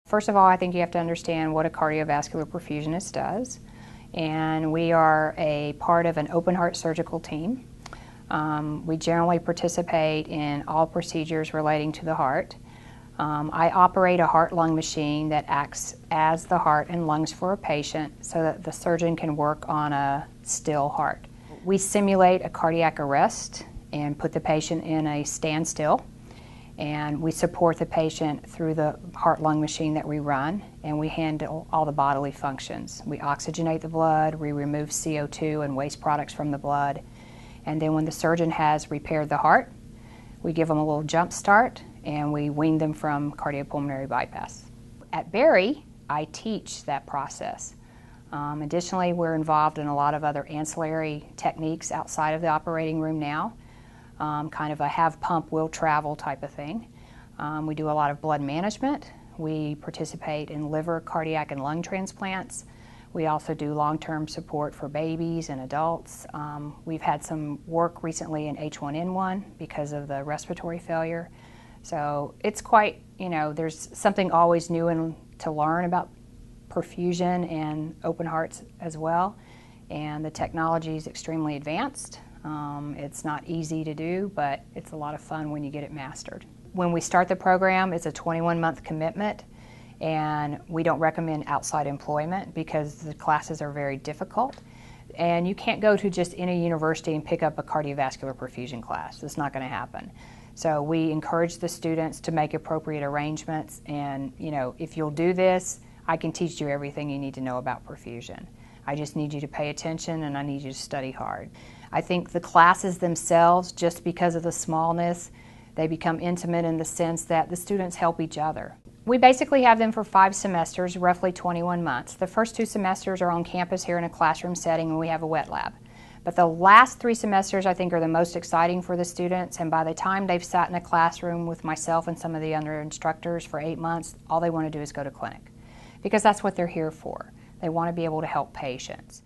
First of all, I think you have to understand what a cardiovascular perfusionist does. And we are a part of an open heart surgical team. We generally participate in all procedures relating to the heart. I operate a heart-lung machine that acts as the heart and lungs for a patient so that the surgeon can work on a still heart. We simulate a cardiac arrest and put the patient in a standstill. And we support the patient through the heart-lung machine that we run, and we handle all the bodily functions. We oxygenate the blood, we remove CO2 and waste products from the blood, and then when the surgeon has repaired the heart, we give them a little jump start and we wean them from cardiopulmonary bypass. At Berry, I teach that process. Additionally, we're involved in a lot of other ancillary techniques outside of the operating room now. Kind of a have pump, will travel type of thing. We do a lot of blood management. We participate in liver, cardiac, and lung transplants. We also do long-term support for babies and adults. We've had some work recently in H1N1 because of the respiratory failure. So it's quite, there's something always new to learn about perfusion and open hearts as well. And the technology is extremely advanced. It's not easy to do, but it's a lot of fun when you get it mastered. When we start the program, it's a 21-month commitment, and we don't recommend outside employment because the classes are very difficult. And you can't go to just any university and pick up a cardiovascular perfusion class. That's not going to happen. So we encourage the students to make appropriate arrangements, and if you'll do this, I can teach you everything you need to know about perfusion. I just need you to pay attention, and I need you to study hard. I think the classes themselves, just because of the smallness, they become intimate in the sense that the students help each other. We basically have them for 5 semesters, roughly 21 months. The first 2 semesters are on campus here in a classroom setting, and we have a wet lab. But the last 3 semesters I think are the most exciting for the students, and by the time they've sat in a classroom with myself and some of the other instructors for 8 months, all they want to do is go to clinic. Because that's what they're here for. They want to be able to help patients.